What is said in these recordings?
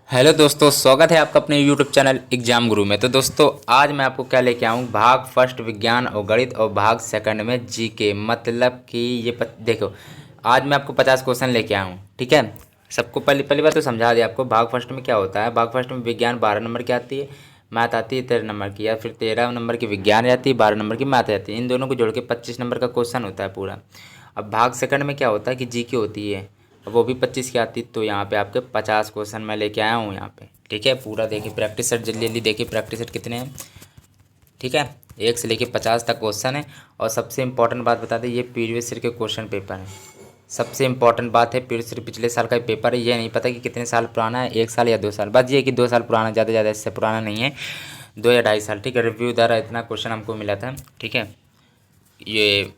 Hello दोस्तों, स्वागत है आपका अपने यूट्यूब चैनल एग्जाम गुरु में। तो दोस्तों, आज मैं आपको क्या लेके आऊँ, भाग फर्स्ट विज्ञान और गणित और भाग सेकंड में जीके, मतलब कि देखो, आज मैं आपको 50 क्वेश्चन लेके आया हूँ। ठीक है, सबको पहली पहली बात तो समझा दिया आपको भाग फर्स्ट में क्या होता है। भाग फर्स्ट में विज्ञान 12 नंबर की आती है, मैथ आती है 13 नंबर की, या फिर 13 नंबर की विज्ञान आती है, 12 नंबर की मैथ आती है। इन दोनों को जोड़ के 25 नंबर का क्वेश्चन होता है पूरा। अब भाग सेकंड में क्या होता है कि जीके होती है, वो भी 25 की आती। तो यहाँ पे आपके 50 क्वेश्चन मैं लेके आया हूँ यहाँ पे। ठीक है, पूरा देखिए प्रैक्टिस सेट, जल्दी जल्दी देखिए प्रैक्टिस सेट कितने हैं। ठीक है, 1 से लेके 50 तक क्वेश्चन है। और सबसे इंपॉर्टेंट बात बता दें, ये प्रीवियस ईयर के क्वेश्चन पेपर है। सबसे इंपॉर्टेंट बात है, प्रीवियस ईयर पिछले साल का पेपर है। ये नहीं पता कि कितने साल पुराना है, 1 साल या 2 साल, बस ये कि 2 साल पुराना, ज़्यादा ज़्यादा इससे पुराना नहीं है, 2 या 2.5 साल। ठीक है, रिव्यू द्वारा इतना क्वेश्चन हमको मिला था। ठीक है, ये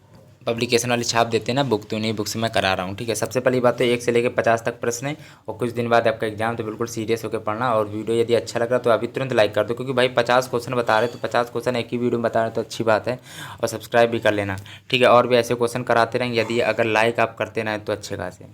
पब्लिकेशन वाली छाप देते हैं ना बुक, तो उन्हीं बुक से मैं करा रहा हूँ। ठीक है, सबसे पहली बात तो 1 से लेकर 50 तक प्रश्न है, और कुछ दिन बाद आपका एग्जाम, तो बिल्कुल सीरियस होकर पढ़ना। और वीडियो यदि अच्छा लग रहा तो अभी तुरंत लाइक कर दो, क्योंकि भाई 50 क्वेश्चन बता रहे, तो 50 क्वेश्चन एक ही वीडियो में बता रहे तो अच्छी बात है। और सब्सक्राइब भी कर लेना। ठीक है, और भी ऐसे क्वेश्चन कराते रहेंगे, यदि अगर लाइक आप करते रहें तो अच्छे खासे,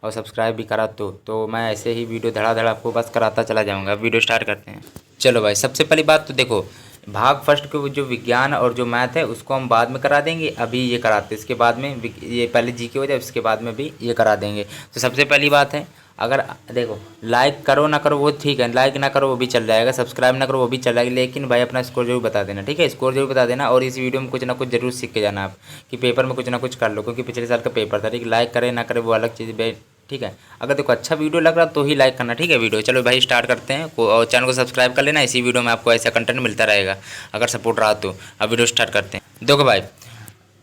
और सब्सक्राइब भी करा तो मैं ऐसे ही वीडियो धड़ाधड़ आपको बस कराता चला जाऊँगा। वीडियो स्टार्ट करते हैं। चलो भाई, सबसे पहली बात तो देखो, भाग फर्स्ट के जो विज्ञान और जो मैथ है उसको हम बाद में करा देंगे, अभी ये कराते हैं। इसके बाद में ये पहले जीके हो जाए, उसके बाद में भी ये करा देंगे। तो सबसे पहली बात है, अगर देखो लाइक करो ना करो वो ठीक है, लाइक ना करो वो भी चल जाएगा, सब्सक्राइब ना करो वो भी चल जाएगा, लेकिन भाई अपना स्कोर जरूर बता देना। ठीक है, स्कोर जरूर बता देना। और इस वीडियो में कुछ ना कुछ जरूर सीख के जाना आप, कि पेपर में कुछ ना कुछ कर लो, क्योंकि पिछले साल का पेपर था। ठीक है, लाइक करे ना करे वो अलग चीज़ भाई। ठीक है, अगर देखो अच्छा वीडियो लग रहा तो ही लाइक करना। ठीक है वीडियो, चलो भाई स्टार्ट करते हैं। और चैनल को सब्सक्राइब कर लेना, इसी वीडियो में आपको ऐसा कंटेंट मिलता रहेगा अगर सपोर्ट रहा तो। अब वीडियो स्टार्ट करते हैं। देखो भाई,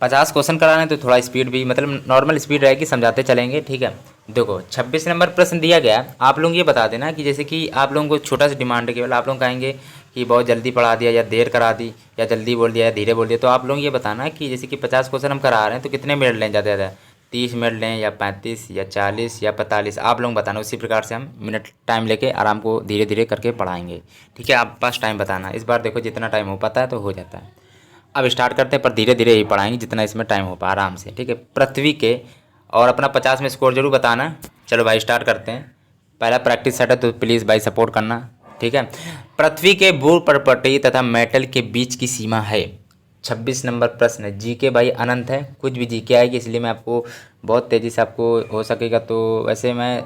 50 क्वेश्चन कराने तो थोड़ा स्पीड भी, मतलब नॉर्मल स्पीड रहेगी, समझाते चलेंगे। ठीक है, देखो 26 नंबर प्रश्न दिया गया है। आप लोग ये बता देना कि जैसे कि आप लोगों को छोटा सा डिमांड है, केवल आप लोग कहेंगे कि बहुत जल्दी पढ़ा दिया, या देर करा दी, या जल्दी बोल दिया, या धीरे बोल दिया। तो आप लोग ये बताना कि जैसे कि 50 क्वेश्चन हम करा रहे हैं तो कितने मिनट लें ज़्यादा से ज़्यादा, 30 मिनट लें, या 35, या 40, या 45, आप लोग बताना। उसी प्रकार से हम मिनट टाइम लेके आराम को धीरे धीरे करके पढ़ाएंगे। ठीक है, आप पास टाइम बताना। इस बार देखो जितना टाइम हो पाता है तो हो जाता है। अब स्टार्ट करते हैं, पर धीरे धीरे ही पढ़ाएंगे जितना इसमें टाइम हो पाए, आराम से। ठीक है, पृथ्वी के, और अपना 50 में स्कोर जरूर बताना। चलो भाई स्टार्ट करते हैं। पहला प्रैक्टिस सेट है, तो प्लीज़ भाई सपोर्ट करना। ठीक है, पृथ्वी के भू प्रपटी तथा मेटल के बीच की सीमा है। 26 नंबर प्रश्न है। जीके भाई अनंत है, कुछ भी जीके आएगी, इसलिए मैं आपको बहुत तेज़ी से, आपको हो सकेगा तो वैसे मैं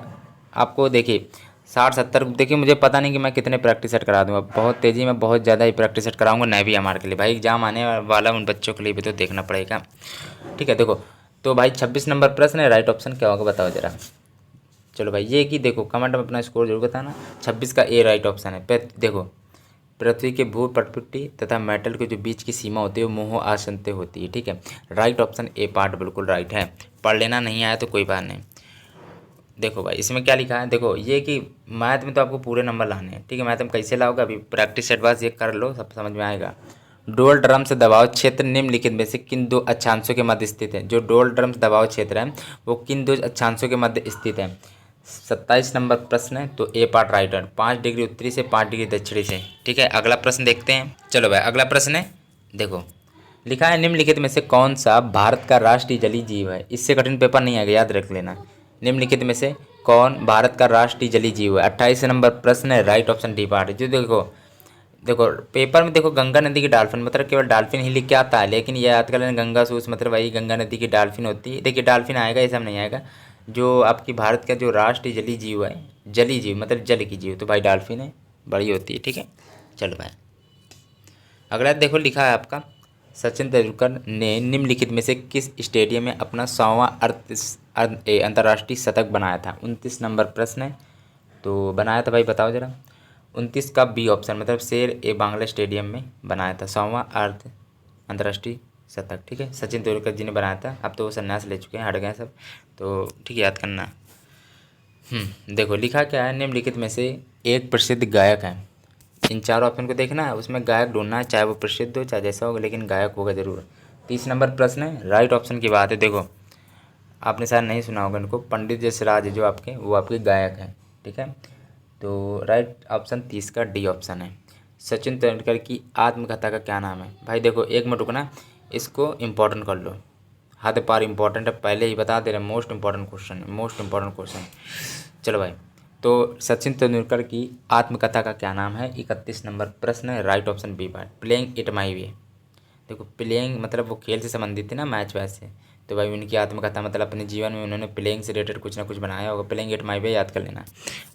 आपको, देखिए 60-70, देखिए मुझे पता नहीं कि मैं कितने प्रैक्टिस सेट करा दूंगा। बहुत तेज़ी में बहुत ज़्यादा ही प्रैक्टिस सेट कराऊंगा, नेवी हमारे के लिए भाई, एग्जाम आने वाला उन बच्चों के लिए भी तो देखना पड़ेगा। ठीक है, देखो तो भाई 26 नंबर प्रश्न है, राइट ऑप्शन क्या होगा बताओ ज़रा। चलो भाई, ये कि देखो कमेंट में अपना स्कोर जरूर बताना। 26 का ए राइट ऑप्शन है। देखो, पृथ्वी के भू प्रकृति तथा मेटल के जो बीच की सीमा होती है वो मोह आसंते होती है। ठीक है, राइट ऑप्शन ए पार्ट बिल्कुल राइट है। पढ़ लेना, नहीं आया तो कोई बात नहीं। देखो भाई इसमें क्या लिखा है, देखो ये कि मैथ में तो आपको पूरे नंबर लाने हैं। ठीक है, मैथ में कैसे लाओगे, अभी प्रैक्टिस एडवांस ये कर लो, सब समझ में आएगा। डोल ड्रम से दबाव क्षेत्र निम्नलिखित में से किन दो अक्षांशों के मध्य स्थित है। जो डोल ड्रम से दबाव क्षेत्र है वो किन दो अक्षांशों के मध्य स्थित है। 27 नंबर प्रश्न है, तो ए पार्ट राइट है, 5 डिग्री उत्तरी से 5 डिग्री दक्षिणी से। ठीक है, अगला प्रश्न देखते हैं। चलो भाई अगला प्रश्न है, देखो लिखा है निम्नलिखित में से कौन सा भारत का राष्ट्रीय जलीय जीव है। इससे कठिन पेपर नहीं आएगा, याद रख लेना। निम्नलिखित में से कौन भारत का राष्ट्रीय जलीय जीव है। 28 नंबर प्रश्न है, राइट ऑप्शन डी पार्ट है। जो देखो, देखो पेपर में देखो गंगा नदी की डॉल्फिन, मतलब केवल डॉल्फिन ही लिख के आता है, लेकिन ये याद कर लेना गंगा सूस मतलब वही गंगा नदी की डॉल्फिन होती है। देखिए डॉल्फिन आएगा, ये सब नहीं आएगा। जो आपकी भारत का जो राष्ट्रीय जलीय जीव है, जलीय जीव मतलब जल की जीव, तो भाई डॉल्फिन है, बड़ी होती है। ठीक है, चलो भाई अगला देखो, लिखा है आपका सचिन तेंदुलकर ने निम्नलिखित में से किस स्टेडियम में अपना 100वां अंतर्राष्ट्रीय शतक बनाया था। 29 नंबर प्रश्न है, तो बनाया था भाई बताओ जरा। 29 का बी ऑप्शन, मतलब शेर ए बांग्ला स्टेडियम में बनाया था 100वां अंतर्राष्ट्रीय शतक। ठीक है, सचिन तेंदुलकर जी ने बनाया था, अब तो वो संन्यास ले चुके हैं, हट गए सब। तो ठीक है, याद करना। देखो लिखा क्या है, निम्नलिखित में से एक प्रसिद्ध गायक है। इन चारों ऑप्शन को देखना है, उसमें गायक ढूंढना है, चाहे वो प्रसिद्ध हो चाहे जैसा हो, लेकिन गायक होगा जरूर। 30 नंबर प्रश्न है, राइट ऑप्शन की बात है। देखो आपने शायद नहीं सुना होगा इनको, पंडित जसराज है जो आपके, वो आपके गायक हैं। ठीक है, तो राइट ऑप्शन 30 का डी ऑप्शन है। सचिन तेंदुलकर की आत्मकथा का क्या नाम है। भाई देखो एक मिनट रुकना, इसको इम्पोर्टेंट कर लो, हद पार इम्पोर्टेंट है, पहले ही बता दे रहे, मोस्ट इंपॉर्टेंट क्वेश्चन है, मोस्ट इंपॉर्टेंट क्वेश्चन। चलो भाई, तो सचिन तेंदुलकर की आत्मकथा का क्या नाम है? 31 नंबर प्रश्न है, right option B part, playing it my way. देखो प्लेइंग मतलब वो खेल से संबंधित थी ना, मैच वैसे, तो भाई उनकी आत्मकथा मतलब अपने जीवन में उन्होंने प्लेइंग से रिलेटेड कुछ ना कुछ बनाया होगा। प्लेइंग इट माई वे याद कर लेना।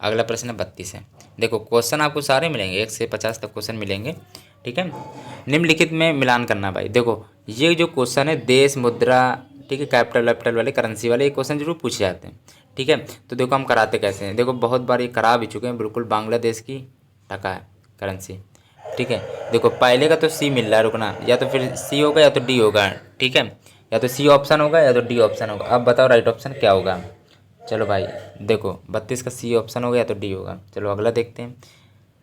अगला प्रश्न है 32 है। देखो क्वेश्चन आपको सारे मिलेंगे, 1 से 50 तक क्वेश्चन मिलेंगे, ठीक है। निम्नलिखित में मिलान करना भाई। देखो ये जो क्वेश्चन है देश, मुद्रा, ठीक है, कैपिटल वैपिटल वाले, करेंसी वाले, ये क्वेश्चन जरूर पूछे जाते हैं, ठीक है। तो देखो हम कराते कैसे हैं, देखो बहुत बार ये करा भी चुके हैं, बिल्कुल बांग्लादेश की टका है करेंसी, ठीक है। देखो पहले का तो सी मिल रहा है, रुकना, या तो फिर सी होगा या तो डी होगा, ठीक है, या तो सी ऑप्शन होगा या तो डी ऑप्शन होगा। अब बताओ राइट ऑप्शन क्या होगा? चलो भाई देखो 32 का सी ऑप्शन होगा या तो डी होगा। चलो अगला देखते हैं।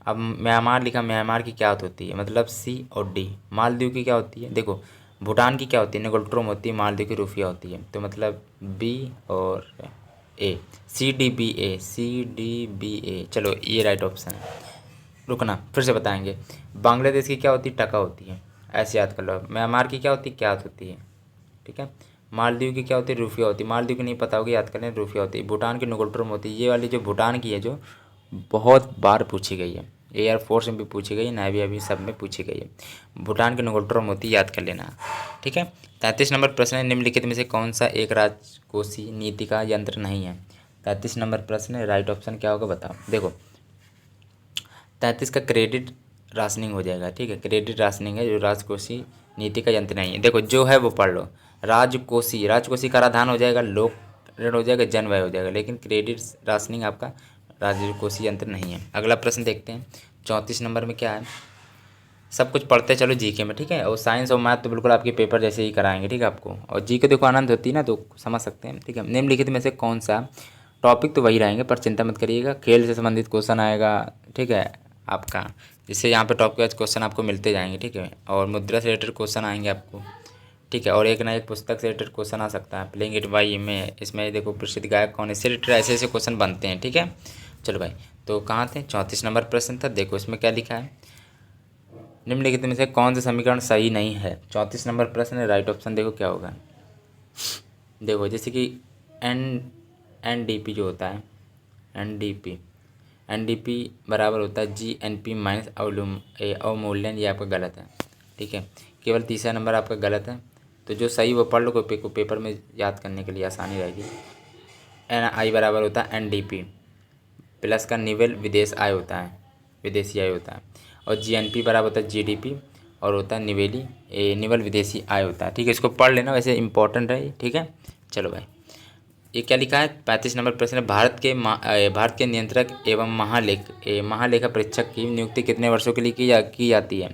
अब म्यांमार लिखा, म्यांमार की क्या होती है, मतलब सी और डी। मालदीव की क्या होती है? देखो भूटान की क्या होती है? नेगोल्ट्रोम होती है। मालदीव की रुफिया होती है, तो मतलब बी और ए, सी डी बी ए, सी डी बी ए। चलो ये राइट ऑप्शन है। रुकना फिर से बताएंगे। बांग्लादेश की क्या होती है? टका होती है, ऐसे याद कर लो। म्यांमार की क्या होती है? क्या होती है, ठीक है। मालदीव की क्या होती है? रुफिया होती है। मालदीव की नहीं पता होगी, याद कर लें, रुफिया होती है। भूटान की नोगोल्ट्रोम होती है। ये वाली जो भूटान की है जो बहुत बार पूछी गई है, एयरफोर्स में भी पूछी गई है, नेवी अभी सब में पूछी गई है। भूटान की नोगोल्ट्रोम होती है, याद कर लेना, ठीक है। 33 नंबर प्रश्न है, निम्नलिखित में से कौन सा एक राजकोषीय नीति का यंत्र नहीं है? 33 नंबर प्रश्न है, राइट ऑप्शन क्या होगा बताओ। देखो 33 का क्रेडिट राशनिंग हो जाएगा, ठीक है। क्रेडिट राशनिंग है जो राजकोषीय नीति का यंत्र नहीं है। देखो जो है वो पढ़ लो। राजकोषीय, राजकोषीय कराधान हो जाएगा, लोक ऋण हो जाएगा, जन व्यय हो जाएगा, लेकिन क्रेडिट राशनिंग आपका राजकोषीय यंत्र नहीं है। अगला प्रश्न देखते हैं 34 नंबर में क्या है। सब कुछ पढ़ते चलो जीके में, ठीक है। और साइंस और मैथ तो बिल्कुल आपके पेपर जैसे ही कराएंगे, ठीक है आपको। और जीके देखो आनंद होती है ना, तो समझ सकते हैं, ठीक है। निम्नलिखित में से कौन सा, टॉपिक तो वही रहेंगे पर चिंता मत करिएगा, खेल से संबंधित क्वेश्चन आएगा, ठीक है आपका। जिससे यहाँ पे टॉपिक वाइज क्वेश्चन आपको मिलते जाएंगे, ठीक है। और मुद्रा से रिलेटेड क्वेश्चन आएंगे आपको, ठीक है। और एक ना एक पुस्तक से रिलेटेड क्वेश्चन आ सकता है। प्लेइंग इट बाई में, इसमें देखो प्रसिद्ध गायक कौन है, इससे रिलेटेड ऐसे ऐसे क्वेश्चन बनते हैं, ठीक है। चलो भाई तो कहाँ थे? 34 नंबर प्रश्न था। देखो इसमें क्या लिखा है, निम्नलिखित में से कौन सा समीकरण सही नहीं है? 34 नंबर प्रश्न है, राइट ऑप्शन देखो क्या होगा। देखो जैसे कि एन एन डी पी जो होता है, एन डी पी बराबर होता है जी एन पी माइनस अवमूल्यन, ये आपका गलत है, ठीक है। केवल तीसरा नंबर आपका गलत है। तो जो सही वो पढ़ लो, को पेपर में याद करने के लिए आसानी रहेगी। एन आई बराबर होता है एन डी पी प्लस का निवल विदेश आय होता है, विदेशी आय होता है। और जी एन पी बराबर होता है जी डी पी और होता है निवल विदेशी आय होता है, ठीक है। इसको पढ़ लेना, वैसे इंपॉर्टेंट है, ठीक है। चलो भाई ये क्या लिखा है? 35 नंबर प्रश्न है, भारत के नियंत्रक एवं महालेखा परीक्षक की नियुक्ति कितने वर्षों के लिए की जाती है?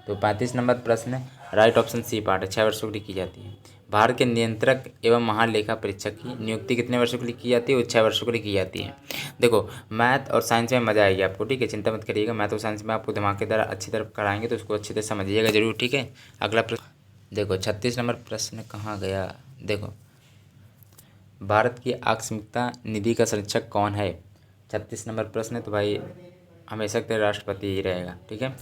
तो 35 नंबर प्रश्न है, राइट ऑप्शन सी पार्ट है, 6 वर्षों के लिए की जाती है। भारत के नियंत्रक एवं महालेखा परीक्षक की नियुक्ति कितने वर्षों के लिए की जाती है? वो 6 वर्षों के लिए की जाती है। देखो मैथ और साइंस में मज़ा आएगी आपको, ठीक है, चिंता मत करिएगा। मैथ और साइंस में आपको धमाकेदार अच्छी तरह कराएंगे, तो उसको अच्छी तरह समझिएगा जरूर, ठीक है। अगला प्रश्न देखो 36 नंबर प्रश्न कहाँ गया। देखो भारत की आकस्मिकता निधि का संरक्षक कौन है? 36 नंबर प्रश्न है, तो भाई हमेशा के लिए राष्ट्रपति ही रहेगा, ठीक है।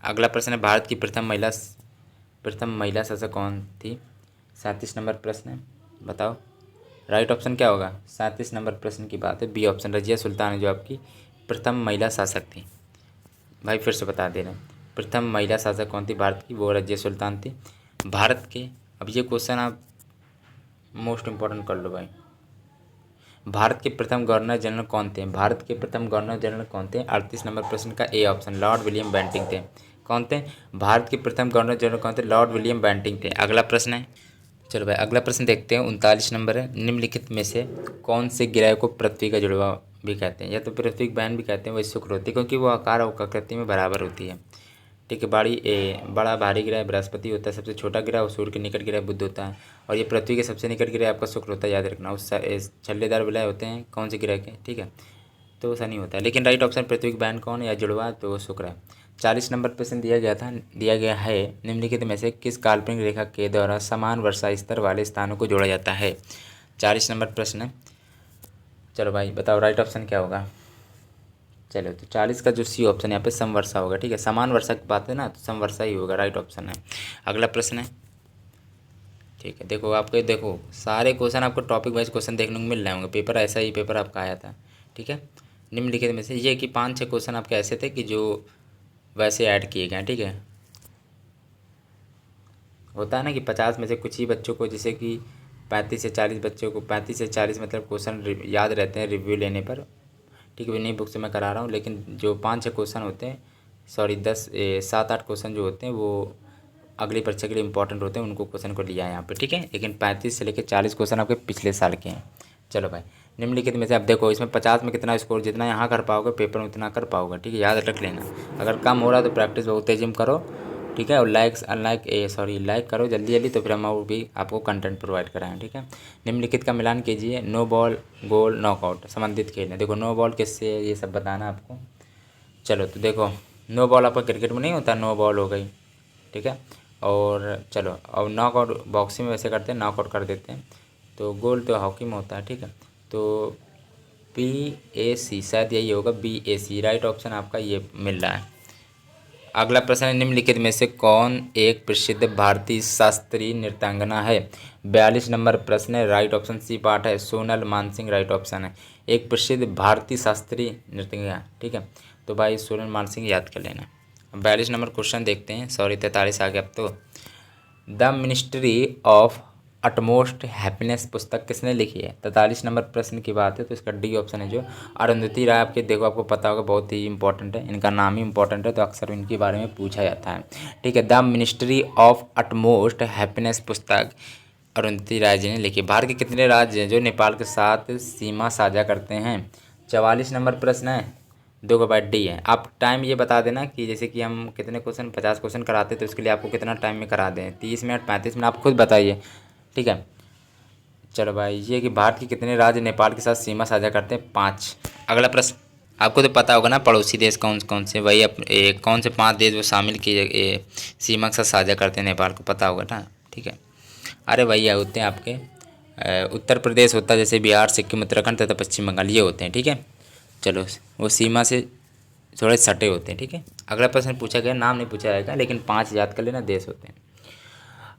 अगला प्रश्न है, भारत की प्रथम महिला शासक कौन थी? 37 नंबर प्रश्न है, बताओ राइट ऑप्शन क्या होगा? 37 नंबर प्रश्न की बात है, बी ऑप्शन रजिया सुल्तान है जो आपकी प्रथम महिला शासक थी। भाई फिर से बता दे रहे हैं, प्रथम महिला शासक कौन थी भारत की? वो रजिया सुल्तान थी। भारत के, अब ये क्वेश्चन आप मोस्ट इम्पोर्टेंट कर लो भाई, भारत के प्रथम गवर्नर जनरल कौन थे? भारत के प्रथम गवर्नर जनरल कौन थे? 38 नंबर प्रश्न का A option, Lord William Bentinck थे। कौन थे? भारत के प्रथम गवर्नर जनरल कौन थे? लॉर्ड विलियम बेंटिंग थे। अगला प्रश्न है, चलो भाई अगला प्रश्न देखते हैं, 39 नंबर है, निम्नलिखित में से कौन से ग्रह को पृथ्वी का जुड़वा भी कहते हैं, या तो पृथ्वी की बहन भी कहते हैं, वही शुक्र होती है क्योंकि वो आकार और आकृति में बराबर होती है, ठीक है। बड़ा भारी ग्रह बृहस्पति होता है, सबसे छोटा ग्रह और सूर्य के निकट ग्रह बुध होता है, और ये पृथ्वी के सबसे निकट ग्रह आपका शुक्र होता है, याद रखना। उस छल्लेदार वलय होते हैं कौन से ग्रह के, ठीक है, तो वो शनि होता है। लेकिन राइट ऑप्शन पृथ्वी की बहन कौन है या जुड़वा, तो वो शुक्र है। 40 नंबर प्रश्न दिया गया है, निम्नलिखित में से किस काल्पनिक रेखा के द्वारा समान वर्षा स्तर वाले स्थानों को जोड़ा जाता है? 40 नंबर प्रश्न है, चलो भाई बताओ राइट ऑप्शन क्या होगा। चलो तो 40 का जो सी ऑप्शन यहाँ पे समवर्षा होगा, ठीक है। समान वर्षा की बात है ना, तो समवर्षा ही होगा, राइट ऑप्शन है। अगला प्रश्न है, ठीक है, देखो आपके सारे क्वेश्चन आपको टॉपिक वाइज क्वेश्चन देखने को मिल रहे होंगे, पेपर ऐसा ही पेपर आपका आया था, ठीक है। निम्नलिखित में से ये कि 5-6 क्वेश्चन आपके ऐसे थे कि जो वैसे ऐड किए गए, ठीक है। होता है ना कि 50 में से कुछ ही बच्चों को, जैसे कि 35 से 40 बच्चों को, 35 से 40 मतलब क्वेश्चन याद रहते हैं रिव्यू लेने पर, ठीक है। नई बुक से मैं करा रहा हूँ, लेकिन जो 5-6 क्वेश्चन होते हैं, सॉरी 7-8 क्वेश्चन जो होते हैं वो अगली परीक्षा के लिए इंपॉर्टेंट होते हैं, उनको क्वेश्चन को लिया है यहाँ पे, ठीक है। लेकिन 35 से लेकर 40 क्वेश्चन आपके पिछले साल के हैं। चलो भाई, निम्नलिखित में से अब देखो, इसमें 50 में कितना स्कोर, जितना यहाँ कर पाओगे पेपर में उतना कर पाओगे, ठीक है, याद रख लेना। अगर कम हो रहा है तो प्रैक्टिस बहुत तेजी में करो, ठीक है। और लाइक करो जल्दी जल्दी, तो फिर हम और भी आपको कंटेंट प्रोवाइड कराएं, ठीक है। निम्नलिखित का मिलान कीजिए। नो बॉल, गोल, नॉकआउट संबंधित खेल है। देखो नो बॉल किससे, ये सब बताना आपको। चलो तो देखो, नो बॉल आपका क्रिकेट में नहीं होता, नो बॉल हो गई, ठीक है। और चलो, और नॉकआउट बॉक्सिंग में वैसे करते हैं, नॉकआउट कर देते हैं। तो गोल तो हॉकी में होता है, ठीक है। तो BAC शायद यही होगा, BAC राइट ऑप्शन आपका ये मिल रहा है। अगला प्रश्न है, निम्नलिखित में से कौन एक प्रसिद्ध भारतीय शास्त्रीय नृत्यांगना है। 42 नंबर प्रश्न है, राइट ऑप्शन सी पार्ट है, सोनल मानसिंह राइट ऑप्शन है। एक प्रसिद्ध भारतीय शास्त्रीय नृत्यांगना, ठीक है। तो भाई सोनल मानसिंह याद कर लेना। 42 नंबर क्वेश्चन देखते हैं, सॉरी 43 आ गया अब तो। The ministry of utmost happiness पुस्तक किसने लिखी है। 43 नंबर प्रश्न की बात है, तो इसका डी ऑप्शन है जो अरुंधति राय। आपके देखो, आपको पता होगा, बहुत ही इंपॉर्टेंट है, इनका नाम ही इंपॉर्टेंट है, तो अक्सर इनके बारे में पूछा जाता है, ठीक है। The ministry of utmost happiness पुस्तक अरुंधति राय जी ने लिखी। भारत के कितने राज्य हैं जो नेपाल के साथ सीमा साझा करते हैं। 44 नंबर प्रश्न है, 2 का/D है। आप टाइम ये बता देना कि जैसे कि हम कितने क्वेश्चन, 50 क्वेश्चन कराते तो उसके लिए आपको कितना टाइम में करा दें, 30 मिनट, 35 मिनट, आप खुद बताइए, ठीक है। चलो भाई, ये कि भारत के कितने राज्य नेपाल के साथ सीमा साझा करते हैं। 5। अगला प्रश्न, आपको तो पता होगा ना पड़ोसी देश कौन कौन से, वही कौन से 5 देश वो शामिल किए सीमा के साथ साझा करते हैं नेपाल को, पता होगा ना, ठीक है। अरे भैया होते हैं आपके उत्तर प्रदेश होता है, जैसे बिहार, सिक्किम, उत्तराखंड तथा पश्चिम बंगाल, ये होते हैं, ठीक है। चलो, वो सीमा से थोड़े सटे होते हैं, ठीक है। अगला प्रश्न पूछा गया, नाम नहीं पूछा जाएगा, लेकिन 5 याद कर लेना, देश होते हैं।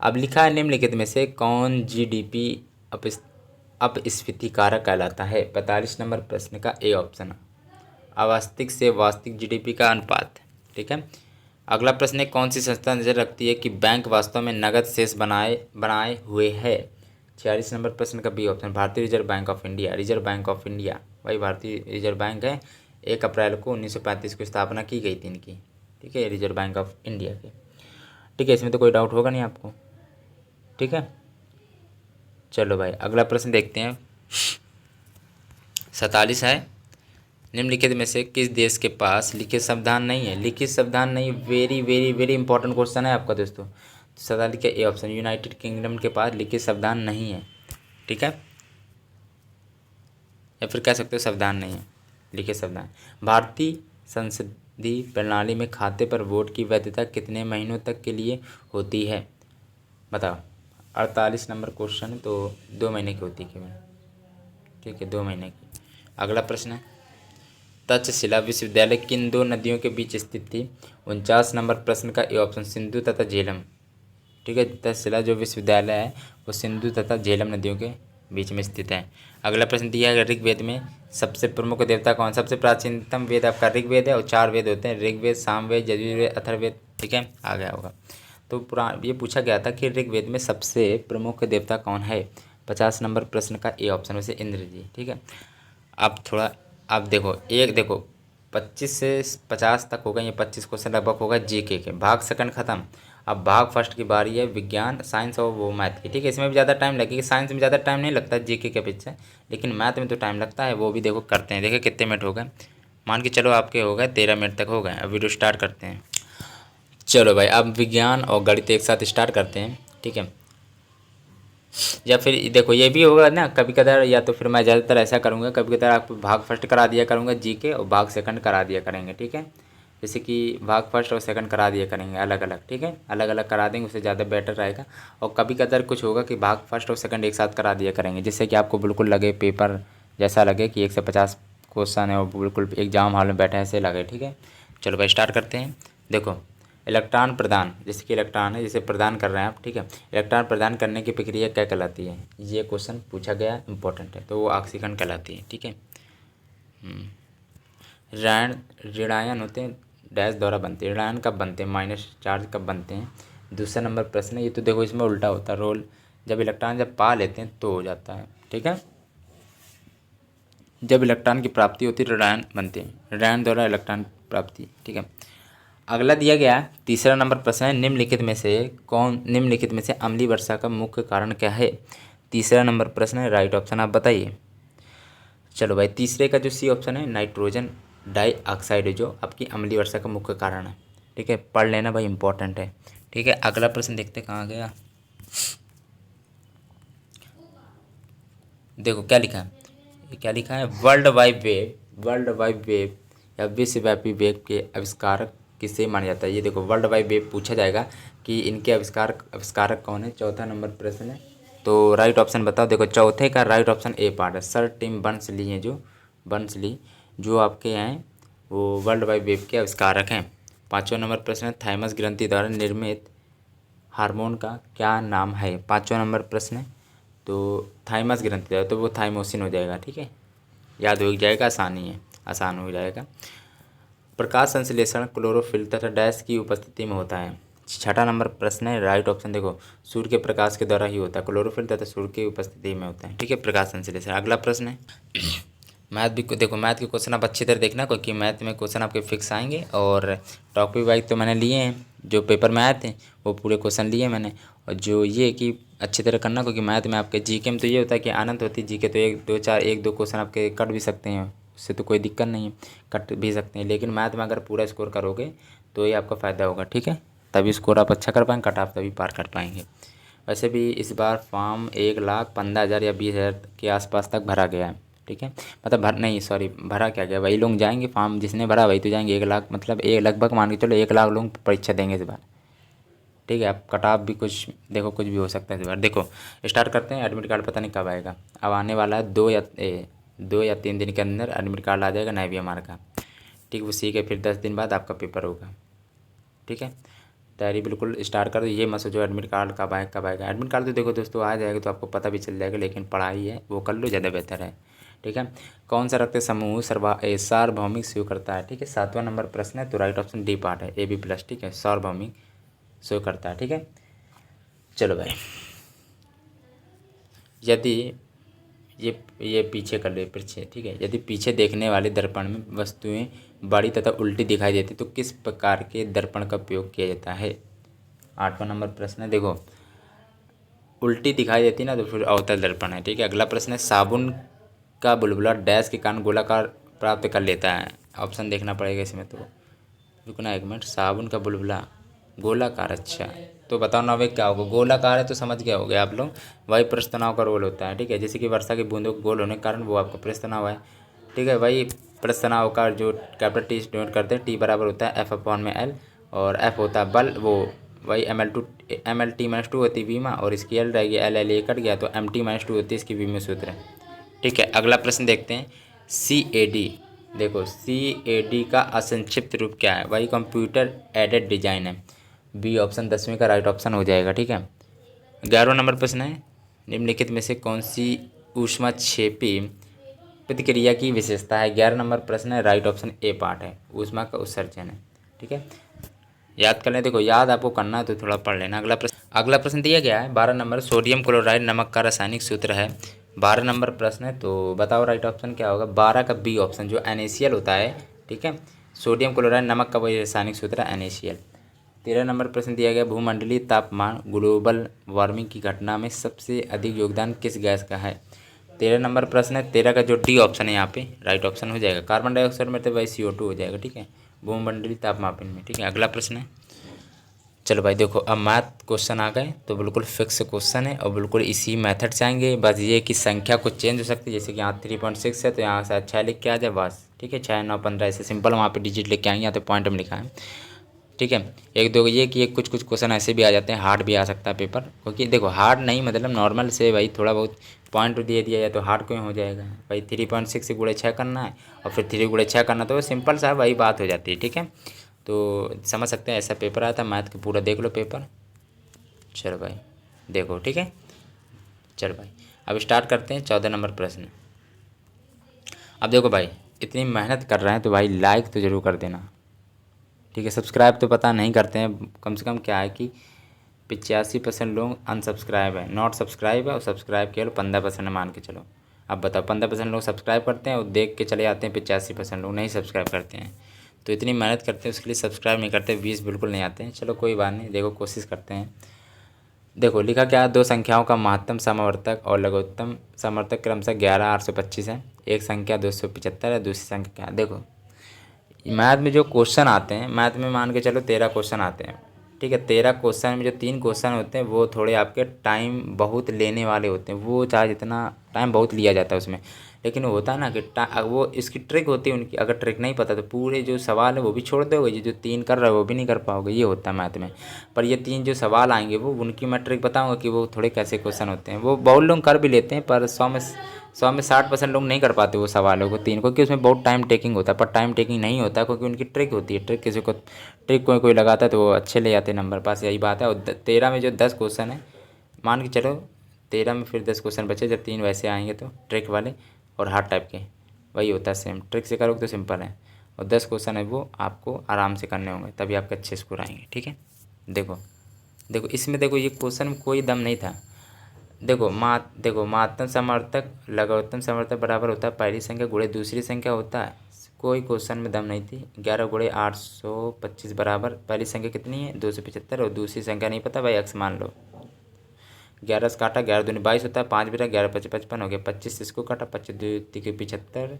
अब लिखा है, निम्नलिखित में से कौन GDP अपस्फीति कारक कहलाता है। 45 नंबर प्रश्न का ए ऑप्शन, अवास्तविक से वास्तविक GDP का अनुपात, ठीक है। अगला प्रश्न है, कौन सी संस्था नजर रखती है कि बैंक वास्तव में नगद शेष बनाए हुए है। 46 नंबर प्रश्न का बी ऑप्शन, भारतीय reserve bank of India. Reserve bank of India वही भारतीय रिजर्व बैंक है। 1 अप्रैल को 1935 को स्थापना की गई थी इनकी, ठीक है, रिजर्व बैंक ऑफ इंडिया की, ठीक है। इसमें तो कोई डाउट होगा नहीं आपको, ठीक है। चलो भाई, अगला प्रश्न देखते हैं। 47 है, निम्नलिखित में से किस देश के पास लिखित संविधान नहीं है। लिखित संविधान नहीं, very very very important question है आपका दोस्तों। 47 का ए ऑप्शन, यूनाइटेड किंगडम के पास लिखित संविधान नहीं है, ठीक है, या फिर कह सकते हो संविधान नहीं है, लिखित संविधान। भारतीय संसदीय प्रणाली में खाते पर वोट की वैधता कितने महीनों तक के लिए होती है, बताओ। 48 नंबर क्वेश्चन, तो 2 महीने की होती है केवल, ठीक है, 2 महीने की। अगला प्रश्न है, तक्षशिला विश्वविद्यालय किन 2 नदियों के बीच स्थित थी। 49 नंबर प्रश्न का ए ऑप्शन, सिंधु तथा झेलम, ठीक है। तक्षशिला जो विश्वविद्यालय है वो सिंधु तथा झेलम नदियों के बीच में स्थित है। अगला प्रश्न दिया है, ऋग्वेद में सबसे प्रमुख देवता कौन। सबसे प्राचीनतम वेद आपका ऋग्वेद है, और 4 वेद होते हैं, ऋग्वेद, सामवेद, यजुर्वेद, अथर्ववेद, ठीक है, आ गया होगा। तो ये पूछा गया था कि ऋग्वेद में सबसे प्रमुख देवता कौन है। 50 नंबर प्रश्न का ए ऑप्शन, वैसे इंद्र जी, ठीक है। अब थोड़ा, अब देखो 25 से 50 तक होगा, ये 25 क्वेश्चन लगभग होगा GK के। भाग सेकंड खत्म, अब भाग फर्स्ट की बारी है, विज्ञान, साइंस और वो मैथ की, ठीक है। इसमें भी ज़्यादा टाइम लगेगा, साइंस में ज़्यादा टाइम नहीं लगता GK के अपेक्षा, लेकिन मैथ में तो टाइम लगता है, वो भी देखो करते हैं। देखिए कितने मिनट हो गए, मान के चलो आपके हो गए 13 मिनट तक हो गए। अब वीडियो स्टार्ट करते हैं। चलो भाई, अब विज्ञान और गणित एक साथ स्टार्ट करते हैं, ठीक है। या फिर देखो ये भी होगा ना कभी कदार, या तो फिर मैं ज़्यादातर ऐसा करूँगा, कभी कदार आपको भाग फर्स्ट करा दिया करूँगा GK, और भाग सेकंड करा दिया करेंगे, ठीक है। जैसे कि भाग फर्स्ट और सेकंड करा दिया करेंगे अलग अलग, ठीक है, अलग अलग करा देंगे, उससे ज़्यादा बेटर रहेगा। और कभी कदार कुछ होगा कि भाग फर्स्ट और सेकंड एक साथ करा दिया करेंगे, जिससे कि आपको बिल्कुल लगे पेपर जैसा लगे कि 1 से 50 क्वेश्चन है और बिल्कुल एग्जाम हॉल में बैठे ऐसे लगे, ठीक है। चलो भाई स्टार्ट करते हैं। देखो, इलेक्ट्रॉन प्रदान, जैसे कि इलेक्ट्रॉन है जिसे प्रदान कर रहे हैं आप, ठीक है। इलेक्ट्रॉन प्रदान करने की प्रक्रिया क्या कहलाती है। ये क्वेश्चन पूछा गया, इंपॉर्टेंट है, तो वो ऑक्सीकरण कहलाती है, ठीक है। ऋण ऋणायन होते हैं डैश द्वारा बनते हैं। ऋणायन कब बनते हैं, माइनस चार्ज कब बनते हैं। दूसरा नंबर प्रश्न है, ये तो देखो इसमें उल्टा होता है रोल, जब इलेक्ट्रॉन जब पा लेते हैं तो हो जाता है, ठीक है। जब इलेक्ट्रॉन की प्राप्ति होती है ऋणायन बनते हैं, ऋणायन द्वारा इलेक्ट्रॉन प्राप्ति, ठीक है। अगला दिया गया तीसरा नंबर प्रश्न है, निम्नलिखित में से अम्लीय वर्षा का मुख्य कारण क्या है। तीसरा नंबर प्रश्न है, राइट ऑप्शन आप बताइए। चलो भाई, तीसरे का जो सी ऑप्शन है, नाइट्रोजन डाइऑक्साइड है जो आपकी अम्लीय वर्षा का मुख्य कारण है, ठीक है। पढ़ लेना भाई, इंपॉर्टेंट है, ठीक है। अगला प्रश्न देखते कहाँ गया। देखो क्या लिखा है, क्या लिखा है, वर्ल्ड वाइड वेब या विश्वव्यापी वेब के आविष्कारक किसे माना जाता है। ये देखो वर्ल्ड वाइड वेब पूछा जाएगा कि इनके आविष्कारक कौन है। चौथा नंबर प्रश्न है, तो राइट ऑप्शन बताओ। देखो चौथे का राइट ऑप्शन ए पार्ट है, सर टिम बर्नस-ली हैं जो आपके हैं वो वर्ल्ड वाइड वेब के आविष्कारक हैं। पाँचवा नंबर प्रश्न है, थाइमस ग्रंथि द्वारा निर्मित हार्मोन का क्या नाम है। पाँचवा नंबर प्रश्न है, तो थाइमस ग्रंथि है तो वो थाइमोसिन हो जाएगा, ठीक है। याद हो जाएगा, आसान हो जाएगा। प्रकाश संश्लेषण क्लोरोफिल तथा डैश की उपस्थिति में होता है। छठा नंबर प्रश्न है, राइट ऑप्शन देखो, सूर्य के प्रकाश के द्वारा ही होता है, क्लोरोफिल तथा सूर्य की उपस्थिति में होता है, ठीक है, प्रकाश संश्लेषण। अगला प्रश्न है, मैथ भी देखो, मैथ के क्वेश्चन आप अच्छी तरह देखना, क्योंकि मैथ में क्वेश्चन आपके फिक्स आएंगे। और टॉपिक वाइज तो मैंने लिए हैं, जो पेपर में आए थे वो पूरे क्वेश्चन लिए मैंने। और जो ये कि अच्छी तरह करना, क्योंकि मैथ में आपके जीके में तो ये होता है कि आनंद होती है, जीके तो एक दो क्वेश्चन आपके कट भी सकते हैं, उससे तो कोई दिक्कत नहीं है, कट भी सकते हैं। लेकिन मैथ में अगर पूरा स्कोर करोगे तो ये आपका फ़ायदा होगा, ठीक है। तभी स्कोर आप अच्छा कर पाएंगे, कट आप तभी पार कर पाएंगे। वैसे भी इस बार फॉर्म 1,15,000 या 20,000 के आसपास तक भरा गया है, ठीक है। मतलब भरा क्या गया, वही लोग जाएंगे, फॉर्म जिसने भरा वही तो जाएंगे। 1,00,000 मतलब लगभग मान के चलो 1,00,000 लोग परीक्षा देंगे इस बार, ठीक है। अब कट ऑफ भी कुछ देखो, कुछ भी हो सकता है इस बार। देखो स्टार्ट करते हैं। एडमिट कार्ड पता नहीं कब आएगा, अब आने वाला है 2 या 3 दिन के अंदर एडमिट कार्ड आ जाएगा NVMR का, ठीक। उसी के फिर 10 दिन बाद आपका पेपर होगा, ठीक है। तैयारी बिल्कुल स्टार्ट कर दो, ये मत सोचो एडमिट कार्ड कब आएगा। एडमिट कार्ड तो देखो दोस्तों आ जाएगा, तो आपको पता भी चल जाएगा, लेकिन पढ़ाई है वो कर लो, ज़्यादा बेहतर है, ठीक है। कौन सा रक्त समूह सार्वभौमिक शो करता है, ठीक है। 7वां नंबर प्रश्न है, तो राइट ऑप्शन डी पार्ट है, AB+, ठीक है, सार्वभौमिक शो करता है, ठीक है। चलो भाई, यदि ये पीछे कर ले पीछे, ठीक है। यदि पीछे देखने वाले दर्पण में वस्तुएं बड़ी तथा उल्टी दिखाई देती तो किस प्रकार के दर्पण का उपयोग किया जाता है। 8वां नंबर प्रश्न है, देखो उल्टी दिखाई देती ना तो फिर अवतल दर्पण है, ठीक है। अगला प्रश्न है, साबुन का बुलबुला डैश के कारण गोलाकार प्राप्त कर लेता है। ऑप्शन देखना पड़ेगा इसमें, तो रुकना एक मिनट। साबुन का बुलबुला गोलाकार, अच्छा तो बताओ ना भाई क्या होगा। गोलाकार है तो समझ गया होगे आप लोग, वही पृष्ठ तनाव का रोल होता है, ठीक है। जैसे कि वर्षा की बूंदों के गोल होने के कारण वो आपका पृष्ठ तनाव है, ठीक है। वही पृष्ठ तनाव का जो कैपिटल टी डिनोट करते हैं, टी बराबर होता है F/L, और F होता है बल, वो वही MLT-2 होती है बीमा, और इसकी L रहेगी, L कट गया तो MT-2 होती है इसकी बीमा सूत्र है, ठीक है। अगला प्रश्न देखते हैं, CAD। देखो CAD का असंक्षिप्त रूप क्या है, वही कंप्यूटर एडेड डिजाइन है। बी ऑप्शन 10वीं का राइट ऑप्शन हो जाएगा, ठीक है। 11वां नंबर प्रश्न है, निम्नलिखित में से कौन सी ऊष्माक्षेपी प्रतिक्रिया की विशेषता है। 11 नंबर प्रश्न है, राइट ऑप्शन ए पार्ट है, ऊष्मा का उत्सर्जन है, ठीक है। याद कर लें, देखो याद आपको करना है तो थोड़ा पढ़ लेना। अगला प्रश्न दिया गया है 12 नंबर, सोडियम क्लोराइड नमक का रासायनिक सूत्र है। 12 नंबर प्रश्न है, तो बताओ राइट ऑप्शन क्या होगा। 12 का बी ऑप्शन जो NaCl होता है, ठीक है। सोडियम क्लोराइड नमक का वही रासायनिक सूत्र है NaCl। 13 नंबर प्रश्न दिया गया, भूमंडलीय तापमान ग्लोबल वार्मिंग की घटना में सबसे अधिक योगदान किस गैस का है। 13 नंबर प्रश्न है, 13 का जो डी ऑप्शन है यहाँ पे राइट ऑप्शन हो जाएगा। कार्बन डाइऑक्साइड में तो वही CO2 हो जाएगा, ठीक है, भूमंडलीय तापमापन में, ठीक है। अगला प्रश्न है, चलो भाई देखो अब मैथ क्वेश्चन आ गए तो बिल्कुल फिक्स क्वेश्चन है और बिल्कुल इसी मेथड से आएंगे। बस ये कि संख्या कुछ चेंज हो सकती है, जैसे कि यहाँ 3.6 है तो यहाँ से 6 लिख के आ जाए बस, ठीक है। 6, 9, 15 ऐसे सिंपल वहाँ पे डिजिट लिख के आएंगे, यहाँ तो पॉइंट में लिखा है, ठीक है। एक दो ये कि कुछ क्वेश्चन ऐसे भी आ जाते हैं, हार्ड भी आ सकता है पेपर, क्योंकि देखो हार्ड नहीं मतलब नॉर्मल से भाई थोड़ा बहुत पॉइंट दे दिया जाए तो हार्ड क्यों हो जाएगा भाई। 3.6 से गुणे 6 करना है और फिर 3 गुणे 6 करना, तो सिंपल सा वही बात हो जाती है, ठीक है। तो समझ सकते हैं ऐसा पेपर आया था मैथ का, पूरा देख लो पेपर। चलो भाई देखो, ठीक है। चलो भाई अब स्टार्ट करते हैं 14 नंबर प्रश्न। अब देखो भाई इतनी मेहनत कर रहे हैं तो भाई लाइक तो ज़रूर कर देना, ठीक है। सब्सक्राइब तो पता नहीं करते हैं, कम से कम क्या है कि 85% लोग अनसब्सक्राइब है, नॉट सब्सक्राइब है, और सब्सक्राइब केवल 15% है, मान के चलो। अब बताओ 15% लोग सब्सक्राइब करते हैं और देख के चले जाते हैं, 85% लोग नहीं सब्सक्राइब करते हैं। तो इतनी मेहनत करते हैं उसके लिए सब्सक्राइब नहीं करते, व्यूज़ बिल्कुल नहीं आते हैं। चलो कोई बात नहीं, देखो कोशिश करते हैं। देखो लिखा क्या है, दो संख्याओं का महत्तम समवर्तक और लघुत्तम समवर्तक क्रमशः 11,825 है। एक संख्या 275 है, दूसरी संख्या क्या है। देखो मैथ में जो क्वेश्चन आते हैं, मैथ में मान के चलो 13 क्वेश्चन आते हैं, ठीक है। 13 क्वेश्चन में जो 3 क्वेश्चन होते हैं वो थोड़े आपके टाइम बहुत लेने वाले होते हैं, वो चाहे जितना टाइम बहुत लिया जाता है उसमें, लेकिन वो होता है ना कि वो इसकी ट्रिक होती है उनकी। अगर ट्रिक नहीं पता तो पूरे जो सवाल है वो भी छोड़ दोगे, जो 3 कर रहे हो वो भी नहीं कर पाओगे, ये होता है मैथ में। पर ये 3 जो सवाल आएंगे वो उनकी मैं ट्रिक बताऊँगा कि वो थोड़े कैसे क्वेश्चन होते हैं। वो बहुत लोग कर भी लेते हैं, पर 100 में 60% लोग नहीं कर पाते वो सवालों को 3, क्योंकि उसमें बहुत टाइम टेकिंग होता है। पर टाइम टेकिंग नहीं होता क्योंकि उनकी ट्रिक होती है। ट्रिक किसी को ट्रिक कोई कोई लगाता है तो वो अच्छे ले जाते हैं नंबर पास, यही बात है। और 13 में जो 10 क्वेश्चन है, मान के चलो 13 में फिर 10 क्वेश्चन बचे, जब 3 वैसे आएंगे तो ट्रिक वाले और हार्ड टाइप के, वही होता है सेम। ट्रिक से करोगे तो सिंपल है, और 10 क्वेश्चन है वो आपको आराम से करने होंगे, तभी आपके अच्छे स्कोर आएंगे, ठीक है। देखो देखो इसमें देखो ये क्वेश्चन में कोई दम नहीं था। देखो महत्तम समर्थक लघुत्तम समर्थक बराबर होता है पहली संख्या गुणे दूसरी संख्या होता है। कोई क्वेश्चन में दम नहीं थी। 11 गुणे 825 बराबर पहली संख्या कितनी है 275, और दूसरी संख्या नहीं पता भाई एक्स मान लो। 11 से काटा 11 दूनी 22 होता है, 5 बिरा 11 पच्चीस 55 हो गया, 25 से इसको काटा 25 दो तिके 75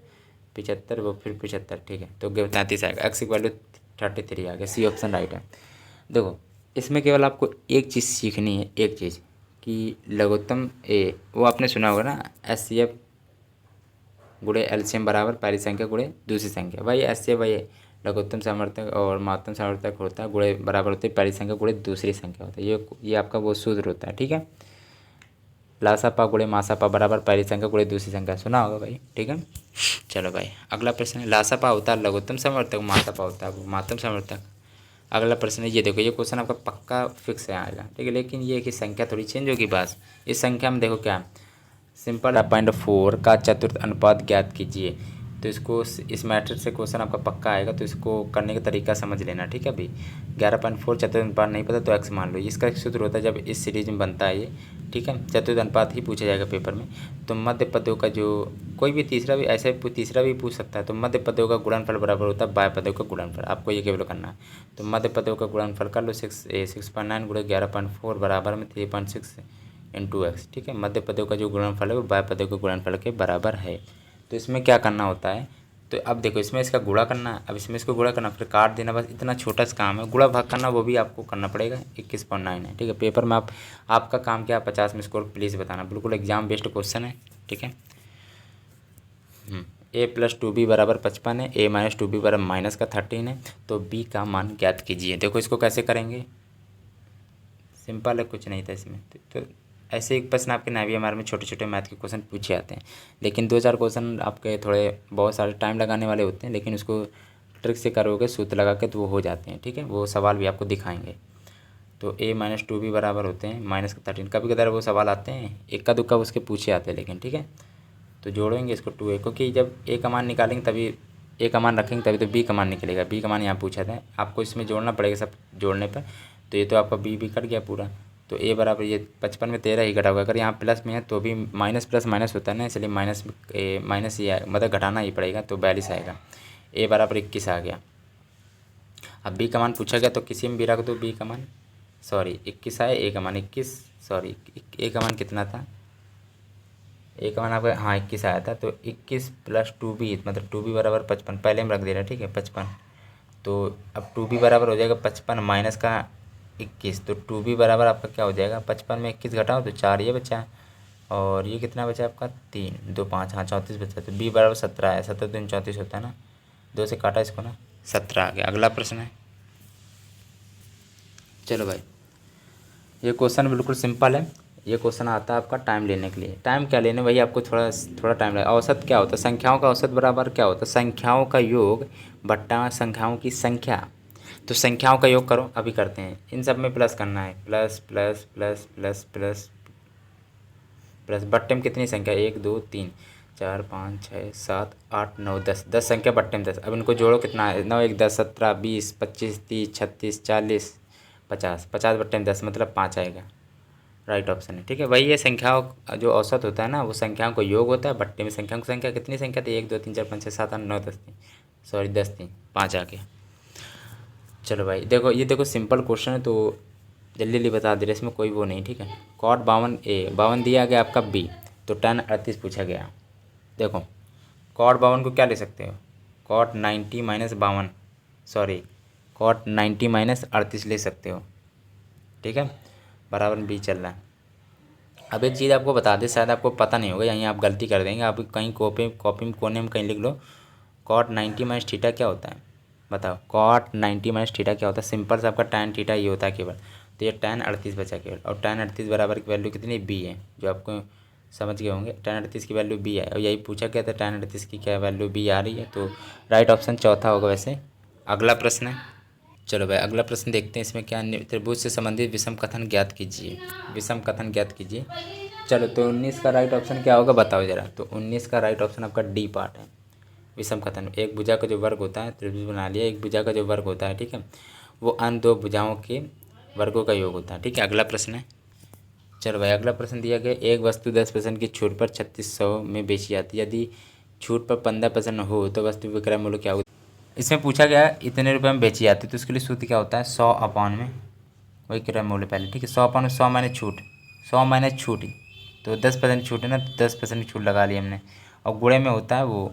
75 वो फिर 75, ठीक है। तो 33 आएगा, एक्स की वैल्यू 33 आ गया, सी ऑप्शन राइट है। देखो इसमें केवल आपको एक चीज़ सीखनी है, एक चीज़ कि लघुत्तम ए वो आपने सुना होगा ना, HCF गुणे LCM बराबर पहली संख्या गुणे दूसरी संख्या। भाई HCF वही है, लघुत्तम समर्थक और महत्तम समर्थक होता है, गुणे बराबर होते हैं पहली संख्या गुणे दूसरी संख्या होता है। ये आपका वो सूत्र होता है, ठीक है। लासापा गुणे मासापा बराबर पहली संख्या गुणे दूसरी संख्या, सुना होगा भाई, ठीक है। चलो भाई अगला प्रश्न है, लासापा होता है लघुत्तम समर्थक, मासापा होता है महत्तम समर्थक। अगला प्रश्न है, ये देखो ये क्वेश्चन आपका पक्का फिक्स है आएगा, ठीक है। लेकिन ये कि संख्या थोड़ी चेंज होगी बस। इस संख्या में देखो क्या सिंपल 0.4 का चतुर्थ अनुपात ज्ञात कीजिए। तो इसको इस मैथड से क्वेश्चन आपका पक्का आएगा, तो इसको करने का तरीका समझ लेना, ठीक है। अभी 11.4 चतुर्थ अनुपात नहीं पता तो एक्स मान लो। इसका एक सूत्र होता है जब इस सीरीज में बनता है ये, ठीक है। चतुर्थ अनुपात ही पूछा जाएगा पेपर में। तो मध्य पदों का जो कोई भी तीसरा भी ऐसे तीसरा भी पूछ सकता है, तो मध्य पदों का गुणनफल बराबर होता है बाह्य पदों का गुणनफल। आपको ये केवल करना है। तो मध्य पदों का गुणनफल कर लो 6.9 गुणे 11.4 बराबर में 3.6 इंटू एक्स, ठीक है। मध्य पदों का जो गुणनफल है वो बाह्य पदों के गुणनफल के बराबर है। तो इसमें क्या करना होता है, तो अब देखो इसमें इसका गुणा करना है, अब इसमें इसको गुणा करना फिर काट देना, बस इतना छोटा सा काम है। गुणा भाग करना वो भी आपको करना पड़ेगा, 21.9 है, ठीक है। पेपर में आपका काम क्या है 50 में स्कोर प्लीज़ बताना, बिल्कुल एग्जाम बेस्ड क्वेश्चन है, ठीक है। a+2b बराबर 55 है, a-2b बराबर माइनस का 13 है, तो b का मान ज्ञात कीजिए। देखो इसको कैसे करेंगे, सिंपल है, कुछ नहीं था इसमें। तो ऐसे एक प्रश्न आपके नावी एमआर में छोटे छोटे मैथ के क्वेश्चन पूछे जाते हैं, लेकिन 2-4 क्वेश्चन आपके थोड़े बहुत सारे टाइम लगाने वाले होते हैं, लेकिन उसको ट्रिक से करोगे सूत्र लगा के तो वो हो जाते हैं, ठीक है। वो सवाल भी आपको दिखाएंगे। तो a-2b बराबर होते हैं माइनस का 13। कभी कदार वो सवाल आते हैं, इक्का दुक्का उसके पूछे आते हैं, लेकिन ठीक है। तो जोड़ेंगे इसको 2a, क्योंकि जब a का मान निकालेंगे तभी a का मान रखेंगे तभी तो b का मान निकलेगा। b का मान यहाँ पूछा था, आपको इसमें जोड़ना पड़ेगा सब जोड़ने पर। तो ये तो आपका b कट गया पूरा। तो a बराबर ये 55 में 13 ही घटा होगा। अगर यहाँ प्लस में है तो भी माइनस प्लस माइनस होता है ना, इसलिए माइनस ही मतलब घटाना ही पड़ेगा, तो 42 आएगा। a बराबर 21 आ गया। अब b का मान पूछा गया तो किसी में भी रख दो b का मान, सॉरी 21 आया, a का मान 21, सॉरी a का मान कितना था, a का मान आपका हाँ 21 आया था। तो 21 + 2b मतलब 2b बराबर 55, पहले हम रख दे रहे हैं, ठीक है 55। तो अब 2b बराबर हो जाएगा 55 माइनस का 21, तो 2b बराबर आपका क्या हो जाएगा 55 में 21 घटाओ तो 4 ये बचा, और ये कितना बचा आपका 3 2 5 हाँ 34 बचा। तो b बराबर 17 है, 17 दूनी 34 होता है ना, 2 से काटा इसको ना 17 आ गया। अगला प्रश्न है, चलो भाई ये क्वेश्चन बिल्कुल सिंपल है। ये क्वेश्चन आता है आपका टाइम लेने के लिए। टाइम क्या लेने भाई, आपको थोड़ा थोड़ा टाइम लगे। औसत क्या होता है, संख्याओं का औसत बराबर क्या होता है, संख्याओं का योग बट्टा संख्याओं की संख्या। तो संख्याओं का योग करो, अभी करते हैं। इन सब में प्लस करना है, plus plus plus plus plus plus. बट्टे में कितनी संख्या 1 2 3 4 5 6 7 8 9 10 10 संख्या बट्टे में 10। अब इनको जोड़ो कितना है, 9 1 10 17 20 25 30 36 40 50 50 बट्टे में 10 मतलब 5 आएगा। राइट ऑप्शन है। ठीक है, वही ये संख्याओं का जो औसत होता है ना वो संख्याओं को योग होता है, बट्टे में संख्याओं की संख्या कितनी संख्या थी 1 2 3 4 5 6 7 8 9 10 थी, सॉरी 10 थी, 5 आ गया। चलो भाई देखो, ये देखो सिंपल क्वेश्चन है तो जल्दी जल्दी बता दे रहे, इसमें कोई वो नहीं। ठीक है, कॉट 52 दिया गया आपका बी, तो tan 38 पूछा गया। देखो कॉट 52 को क्या ले सकते हो, cot 90 minus 52, sorry cot 90 minus 38 ले सकते हो। ठीक है, बराबर बी चल रहा है। अब एक चीज़ आपको बता दें, शायद आपको पता नहीं होगा, यहीं आप गलती कर देंगे, आप कहीं कॉपी कॉपी में कोने में कहीं लिख लो, कॉट 90 माइनस थीटा क्या होता है, बताओ कॉट 90 माइनस थीटा क्या होता है। सिंपल से आपका tan थीटा ये होता है केवल, तो ये tan 38 बचा केवल, और tan 38 बराबर की वैल्यू कितनी बी है, जो आपको समझ गए होंगे। tan 38 की वैल्यू बी है, और यही पूछा गया था tan 38 की क्या वैल्यू बी आ रही है, तो राइट ऑप्शन चौथा होगा। वैसे अगला प्रश्न है, चलो भाई अगला प्रश्न देखते हैं, इसमें क्या, त्रिभुज से संबंधित विषम कथन ज्ञात कीजिए, विषम कथन ज्ञात कीजिए। चलो तो 19 का राइट ऑप्शन क्या होगा बताओ जरा, तो 19 का राइट ऑप्शन आपका डी पार्ट है। विषम कथन, एक भुजा का जो वर्ग होता है, त्रिभुज बना लिया, एक भुजा का जो वर्ग होता है, ठीक है, वो अन्य दो भुजाओं के वर्गों का योग होता है। ठीक है, अगला प्रश्न है, चलो भाई अगला प्रश्न दिया गया, एक वस्तु 10% की छूट पर 3600 में बेची जाती है, यदि छूट पर 15% हो तो वस्तु विक्रय मूल्य क्या होगा। इसमें पूछा गया इतने रुपए में बेची जाती है, तो उसके लिए सूत्र क्या होता है, 100 अपॉन में वही क्रय मूल्य पहले। ठीक है, 100 अपॉन में 100 माइनस छूट, 100 माइनस छूट, तो 10% छूट है ना, तो 10% छूट लगा ली हमने, और गुणे में होता है वो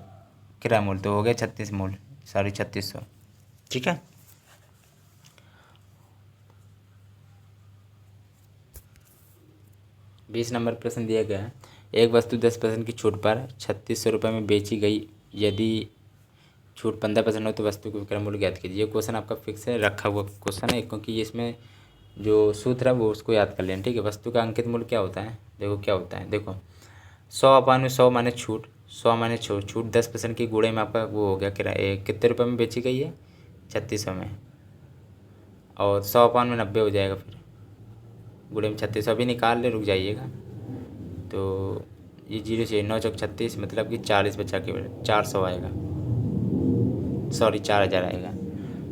क्रय मूल्य, तो हो गया 36 मूल्य, सॉरी 3600। ठीक है, 20 नंबर प्रश्न दिया गया है, एक वस्तु 10% की छूट पर 3600 रुपये में बेची गई, यदि छूट 15% हो तो वस्तु का विक्रय मूल्य ज्ञात कीजिए। ये क्वेश्चन आपका फिक्स है, रखा हुआ क्वेश्चन है, क्योंकि ये इसमें जो सूत्र है वो उसको याद कर लेना। ठीक है, वस्तु का अंकित मूल्य क्या होता है, देखो क्या होता है, देखो 100 अपॉन में 100 माइनस छूट, 100 माइनस छूट 10% की गुणे में आपका वो हो गया किराए, कितने रुपये में बेची गई है 3600 में, और 100 अपॉन में 90 हो जाएगा, फिर गुणे में 3600 अभी निकाल ले, रुक जाइएगा, तो ये जीरो से 9 चौक 36 मतलब कि 40 बचा के 400 आएगा, सॉरी 4000 आएगा।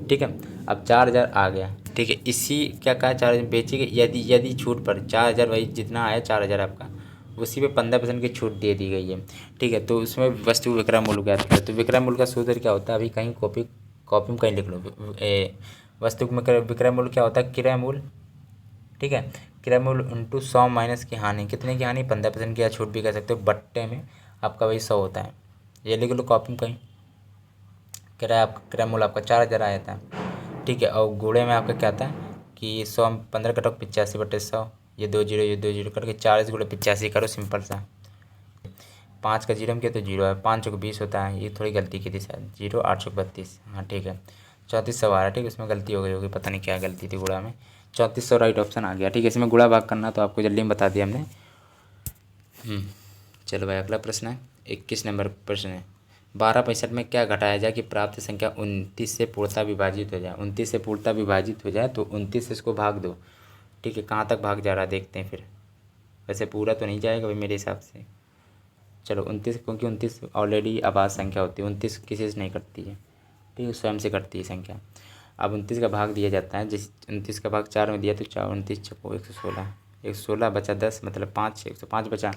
ठीक है, अब 4000 आ गया। ठीक है, इसी क्या कहा 4000 बेची गई, यदि छूट पर 4000, वही जितना आया 4000 आपका, उसी पे 15% की छूट दे दी गई है। ठीक है, तो उसमें वस्तु विक्रय मूल्य ज्ञात करें, तो विक्रय मूल्य का सूत्र क्या होता है, अभी कहीं कॉपी में कहीं लिख लो, वस्तु में विक्रय मूल्य क्या होता है, क्रय मूल्य। ठीक है, क्रय मूल्य इंटू 100 माइनस की हानि, कितने की हानि 15% की, या छूट भी कह सकते हो, बट्टे में आपका वही 100 होता है, ये लिख लो कॉपी में कहीं। क्रय मूल्य आपका 4000 आया था। ठीक है, और गुणे में आपका क्या था कि 100 15 कटो 85 बटे 100, ये 2 जीरो ये 2 जीरो करके 40 गुणे 85 करो, सिंपल सा, 5 का जीरो में किया तो जीरो है, 5 चौक 20 होता है, ये थोड़ी गलती की थी शायद, जीरो 8 चौक 32, हाँ ठीक है 3400 आ रहा है। ठीक है, इसमें गलती हो गई होगी, पता नहीं क्या गलती थी गुणा में, 3400 राइट ऑप्शन आ गया। ठीक है, इसमें गुणा भाग करना तो आपको जल्दी में बता दिया हमने। चलो भाई अगला प्रश्न है, 21 नंबर प्रश्न है, 12 में क्या घटाया जाए कि प्राप्त संख्या 29 से पूर्णतः विभाजित हो जाए, 29 से पूर्णतः विभाजित हो जाए, तो 29 से इसको भाग दो। ठीक है, कहाँ तक भाग जा रहा है देखते हैं फिर, वैसे पूरा तो नहीं जाएगा भाई मेरे हिसाब से। चलो 29, क्योंकि 29 ऑलरेडी आवाज़ संख्या होती है, 29 किसी से नहीं कटती है, ठीक है स्वयं से कटती है संख्या। अब 29 का भाग दिया जाता है, जिस 29 का भाग 4 में दिया तो 4 29 छको 116, 116 बचा 10 मतलब 5 105 बचा,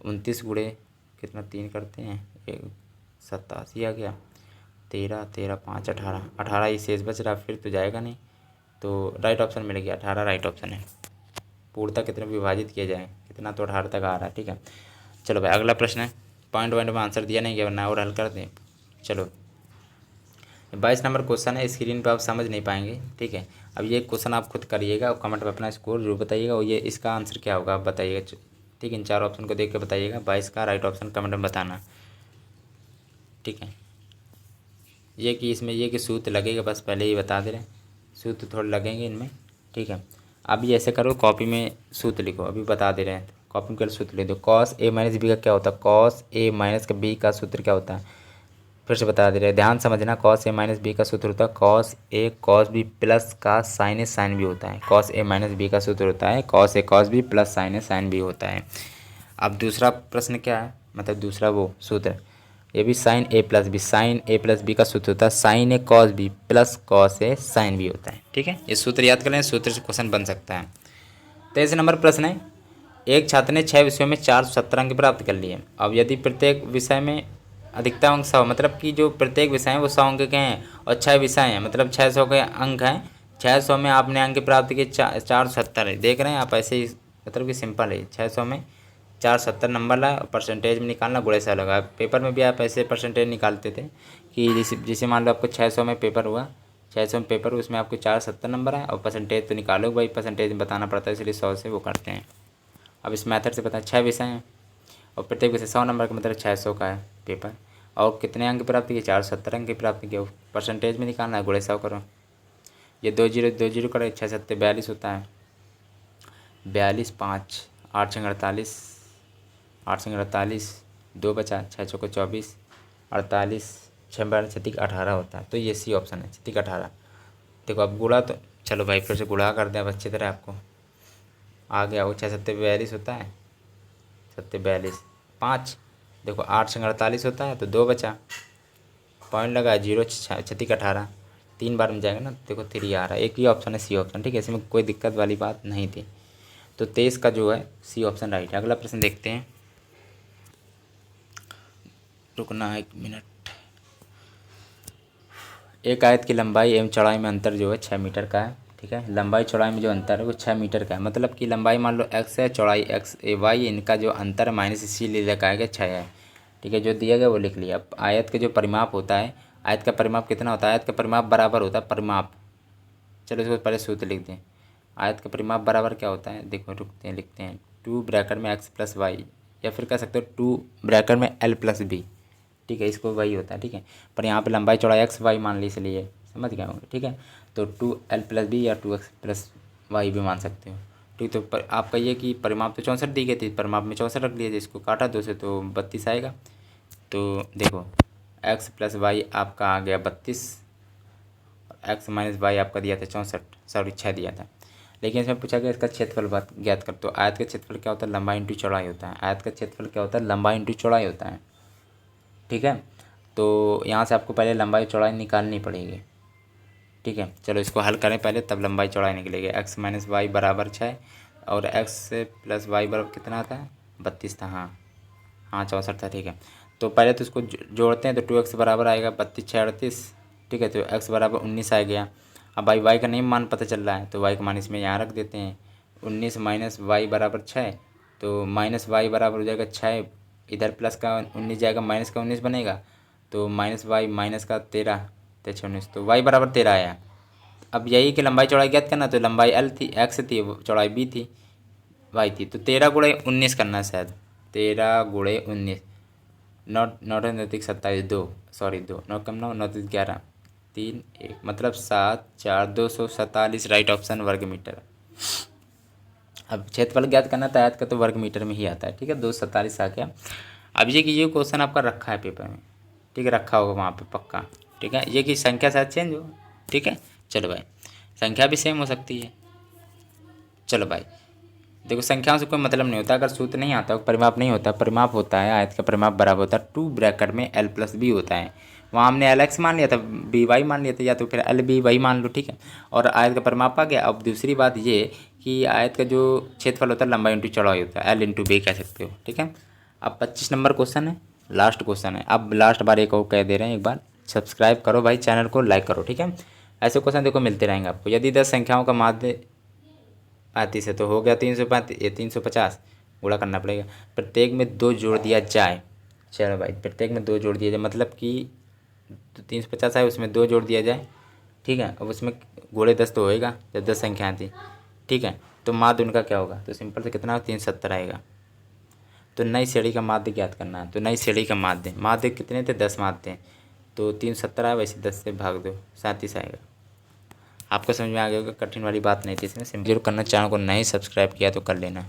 29 गुणे कितना 3 करते हैं 87 आ गया, 13 13 5 18 18 ही शेष बच रहा, फिर तो जाएगा नहीं, तो राइट ऑप्शन मिल गया 18 राइट ऑप्शन है। पूर्णतः कितने विभाजित किया जाए, कितना तो 18 तक आ रहा है। ठीक है, चलो भाई अगला प्रश्न है, पॉइंट में आंसर दिया नहीं गया वरना और हल कर दें। चलो 22 नंबर क्वेश्चन है, स्क्रीन पे आप समझ नहीं पाएंगे। ठीक है, अब ये क्वेश्चन आप खुद करिएगा और कमेंट में अपना स्कोर जरूर बताइएगा, और ये इसका आंसर क्या होगा आप बताइएगा। ठीक है, इन 4 ऑप्शन को देख के बताइएगा, 22 का राइट ऑप्शन कमेंट में बताना। ठीक है, ये कि इसमें ये कि सूत्र लगेगा, बस पहले ही बता दे रहे हैं, सूत्र थोड़े लगेंगे इनमें। ठीक है, अभी ऐसे करो कॉपी में सूत्र लिखो, अभी बता दे रहे हैं, कॉपी में सूत्र लिख दो, कॉस ए माइनस बी का क्या होता है, कॉस ए माइनस का बी का सूत्र क्या होता है, फिर से बता दे रहे हैं, ध्यान समझना, कॉस ए माइनस बी का सूत्र होता है cos A cos B plus का साइन ए साइन बी होता है, कॉस ए माइनस बी का सूत्र होता है cos A cos B plus sign A sine B होता है। अब दूसरा प्रश्न क्या है, मतलब दूसरा वो सूत्र। ये भी साइन ए प्लस बी, साइन ए प्लस बी का सूत्र होता है sign A cos B plus cos A sine B होता है। ठीक है, ये सूत्र याद कर लें, सूत्र से क्वेश्चन बन सकता है। 23 नंबर प्रश्न है, एक छात्र ने 6 विषयों में 470 अंक प्राप्त कर लिए। अब यदि प्रत्येक विषय में अधिकतम अंक 100, मतलब कि जो प्रत्येक विषय हैं वो 100 अंक के हैं और 6 विषय हैं, मतलब 600 के अंक हैं। 600 में आपने अंक प्राप्त किए 470 है, देख रहे हैं आप, ऐसे ही मतलब कि सिंपल है। 600 में 470 नंबर ला, परसेंटेज में निकालना, गुणे से लगा। पेपर में भी आप ऐसे परसेंटेज निकालते थे कि जैसे मान लो आपको 600 में पेपर हुआ, 600 में पेपर, उसमें आपको 470 नंबर है और परसेंटेज तो निकालो भाई, परसेंटेज में बताना पड़ता है, इसलिए 100 से वो करते हैं। अब इस मेथड से पता है 6 विषय हैं और प्रत्येक विषय 100 नंबर का, मतलब 600 का है पेपर। और कितने अंक प्राप्त किए, 470 अंक प्राप्त किए। परसेंटेज में निकालना है, गुणे 100 करो। ये 2 जीरो 2 जीरो करो, 6 सत्ते 42 होता है। 42 5 8 छंग 48, 8 छंग 48, 2 बचा, 6 चौको 24, 48 6 12 छत्तीस 18 होता है। तो ये सी ऑप्शन है, छत्तीस 18। देखो अब गुणा, तो चलो भाई फिर से गुणा कर दें अब अच्छी तरह, आपको आ गया। वो 6 सत्ते 42 होता है, सत्ते 42 5, देखो 8 छंग 48 होता है, तो 2 बचा, पॉइंट लगा 0 छत्तीस 18, 3 बार में जाएगा ना, देखो 3 आ रहा है। एक ही ऑप्शन है सी ऑप्शन। ठीक है, इसमें कोई दिक्कत वाली बात नहीं थी। तो 23 का जो है सी ऑप्शन राइट है। अगला प्रश्न देखते हैं, रुकना 1 मिनट। एक आयत की लंबाई एवं चौड़ाई में अंतर जो है 6 मीटर का है। ठीक है, लंबाई चौड़ाई में जो अंतर है वो 6 मीटर का है। मतलब कि लंबाई मान लो x है, चौड़ाई x y, इनका जो अंतर है माइनस इसीलिए लिखा गया 6 है। ठीक है, जो दिया गया वो लिख लिया। अब आयत का जो परिमाप होता है, आयत का परिमाप कितना होता है, आयत का परिमाप बराबर होता है परिमाप। चलो इसको पहले सूत्र लिख दें। आयत का परिमाप बराबर क्या होता है, देखो रुकते हैं, लिखते हैं 2 ब्रैकेट में x प्लस वाई, या फिर कह सकते हो 2 ब्रैकेट में l प्लस बी। ठीक है, इसको वही होता है। ठीक है, पर यहाँ पे लंबाई चौड़ाई एक्स वाई मान ली, इसलिए समझ गए होंगे। ठीक है, तो 2l प्लस बी या 2x प्लस वाई भी मान सकते हो। ठीक, तो आप कहिए कि परिमाप तो 64 दी गई थी, परिमाप में 64 रख लिए, इसको काटा 2 से तो 32 आएगा। तो देखो x प्लस वाई आपका आ गया 32, x माइनस वाई आपका दिया था 64, सॉरी 6 दिया था। लेकिन इसमें पूछा गया इसका क्षेत्रफल बात ज्ञात कर। तो आयत का क्षेत्रफल क्या होता है, लंबाई इंटू चौड़ाई होता है। आयत का क्षेत्रफल क्या होता है, लंबाई इंटू चौड़ाई होता है। ठीक है, तो यहाँ से आपको पहले लंबाई चौड़ाई निकालनी पड़ेगी। ठीक है, चलो इसको हल करें पहले, तब लंबाई चौड़ाई निकलेगी। x माइनस वाई बराबर 6 और x प्लस वाई बराबर कितना आता है, 32 था। हाँ 64 था। ठीक है, तो पहले तो इसको जोड़ते हैं, तो 2x बराबर आएगा 32 6 38। ठीक है, तो x बराबर 19 आ गया। अब भाई y का नहीं मान पता चल रहा है, तो y का मान इसमें यहाँ रख देते हैं। 19 माइनस वाई बराबर 6, तो माइनस वाई बराबर हो जाएगा 6, इधर प्लस का 19 जाएगा, माइनस का 19 बनेगा, तो माइनस वाई माइनस का 13, 13 19, तो वाई बराबर 13 आया। अब यही कि लंबाई चौड़ाई ज्ञात करना, तो लंबाई एल थी, एक्स थी, चौड़ाई बी थी, वाई थी, तो 13 गुणे 19 करना है शायद, 13 गुणे 19, नौ 27 2, सॉरी 2 9 कम 9 9 11 3 1, मतलब 7 4 247 राइट ऑप्शन वर्ग मीटर। अब क्षेत्रफल ज्ञात करना था, आयत का तो वर्ग मीटर में ही आता है। ठीक है, 247 आ गया। अब ये कि ये क्वेश्चन आपका रखा है पेपर में, ठीक है, रखा होगा वहाँ पे पक्का। ठीक है, ये कि संख्या शायद चेंज हो। ठीक है, चलो भाई, संख्या भी सेम हो सकती है। चलो भाई देखो, संख्याओं से कोई मतलब नहीं होता, अगर सूत्र नहीं आता, परिमाप नहीं होता, परिमाप होता है, आयत का परिमाप बराबर होता है 2 ब्रैकेट में l प्लस बी होता है। वहाँ हमने एल एक्स मान लिया था, बी वाई मान लिया था, या तो फिर एल बी वाई मान लो। ठीक है, और आयत का परिमाप आ गया। अब दूसरी बात ये कि आयत का जो क्षेत्रफल होता है लंबाई इंटू चौड़ाई होता है, एल इंटू बी कह सकते हो। ठीक है, अब 25 नंबर क्वेश्चन है, लास्ट क्वेश्चन है। अब लास्ट बार एक और कह दे रहे हैं, एक बार सब्सक्राइब करो भाई, चैनल को लाइक करो। ठीक है, ऐसे क्वेश्चन देखो मिलते रहेंगे आपको। यदि 10 संख्याओं का माध्य 35 है तो हो गया 335, ये 350 गुणा करना पड़ेगा। प्रत्येक में 2 जोड़ दिया जाए, चलो भाई प्रत्येक में 2 जोड़ दिया जाए, मतलब कि 350 है उसमें 2 जोड़ दिया जाए। ठीक है, अब उसमें गुणे 10 तो होएगा जब 10 संख्याएँ थी। ठीक है, तो माध्य उनका क्या होगा, तो सिंपल से कितना 370 आएगा। तो नई श्रेणी का माध्य ज्ञात करना है। तो नई श्रेणी का माध्य कितने थे, 10 माध्य थे, तो 370 आया, वैसे 10 से भाग दो 37 आएगा। आपको समझ में आ गया होगा, कठिन वाली बात नहीं थी इसमें, सिंपल करना। चैनल को नहीं सब्सक्राइब किया तो कर लेना।